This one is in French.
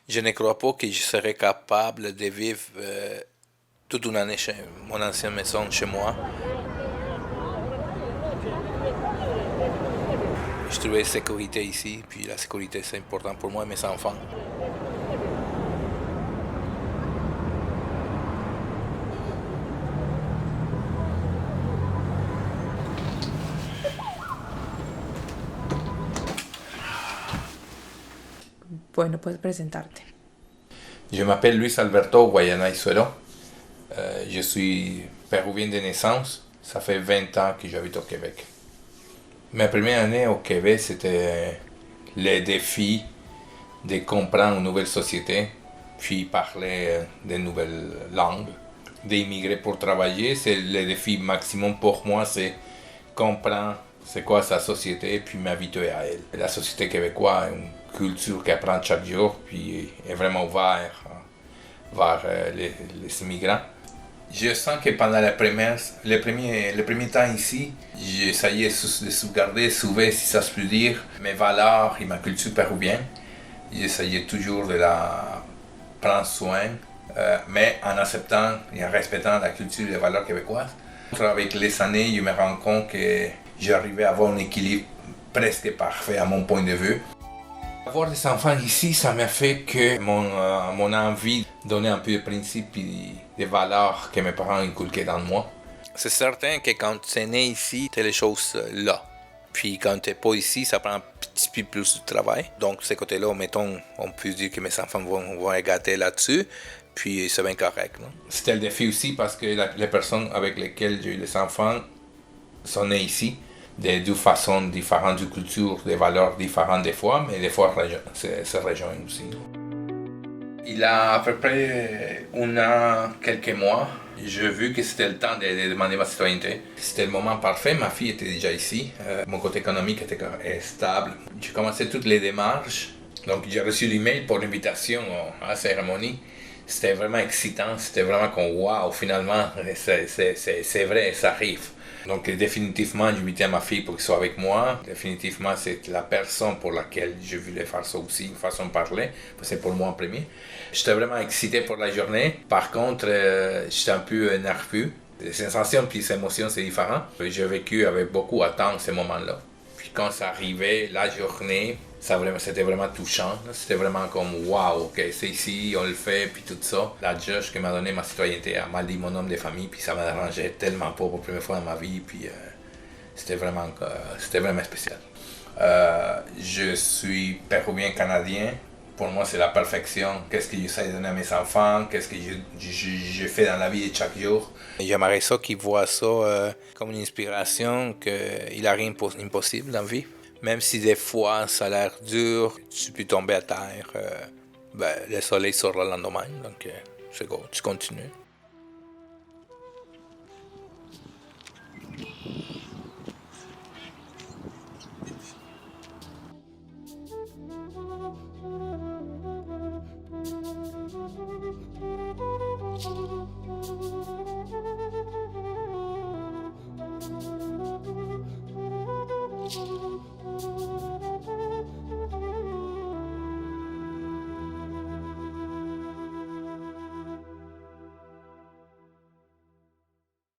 Je ne crois pas que je serais capable de vivre toute une année chez mon ancienne maison chez moi. Je trouvais sécurité ici, puis la sécurité c'est important pour moi et mes enfants. Bueno, puedes presentarte. Je m'appelle Luis Alberto Guayana Isuelo. Je suis péruvien de naissance. Ça fait 20 ans que j'habite au Québec. Ma première année au Québec, c'était le défi de comprendre une nouvelle société, puis parler de nouvelles langues. D'immigrer pour travailler, c'est le défi maximum pour moi, c'est comprendre c'est quoi sa société, puis m'habituer à elle. La société québécoise a une culture qui apprend chaque jour, puis est vraiment ouverte vers les immigrants. Je sens que pendant le premier temps ici, j'essayais de sauvegarder, si ça se peut dire, mes valeurs et ma culture péruvienne. J'essayais toujours de la prendre soin, mais en acceptant et en respectant la culture et les valeurs québécoises. Avec les années, je me rends compte que j'arrivais à avoir un équilibre presque parfait à mon point de vue. Avoir des enfants ici, ça m'a fait que mon envie de donner un peu de principes et des valeurs que mes parents inculquaient dans moi. C'est certain que quand tu es né ici, tu as les choses là. Puis quand tu n'es pas ici, ça prend un petit peu plus de travail. Donc, ce côté-là, mettons, on peut dire que mes enfants vont être gâtés là-dessus. Puis c'est bien correct. Non? C'était le défi aussi parce que les personnes avec lesquelles j'ai eu les enfants sont nées ici. De deux façons différentes, de cultures, des valeurs différentes des fois, mais des fois se rejoignent aussi. Il a à peu près un an, quelques mois, j'ai vu que c'était le temps de demander ma citoyenneté. C'était le moment parfait, ma fille était déjà ici, mon côté économique était stable. J'ai commencé toutes les démarches, donc j'ai reçu l'email pour l'invitation à la cérémonie. C'était vraiment excitant, c'était vraiment comme waouh, finalement, c'est vrai, ça arrive. Donc définitivement, j'ai invité ma fille pour qu'elle soit avec moi. Définitivement, c'est la personne pour laquelle je voulais faire ça aussi, une façon de parler. C'est pour moi en premier. J'étais vraiment excité pour la journée. Par contre, j'étais un peu nerveux. Les sensations et les émotions, c'est différent. J'ai vécu avec beaucoup d'attente ces moments-là. Puis quand ça arrivait, la journée, c'était vraiment touchant. C'était vraiment comme waouh, ok, c'est ici, on le fait, puis tout ça. La judge qui m'a donné ma citoyenneté a mal dit mon nom de famille, puis ça m'a dérangé tellement pas pour la première fois dans ma vie, puis c'était vraiment spécial. Je suis péruvien canadien. Pour moi, c'est la perfection. Qu'est-ce que j'essaie de donner à mes enfants, qu'est-ce que je fais dans la vie de chaque jour. J'aimerais ça qu'ils voient ça comme une inspiration, qu'il n'y a rien d'impossible dans la vie. Même si des fois ça a l'air dur, tu peux tomber à terre, le soleil sort le lendemain, donc c'est go, tu continues.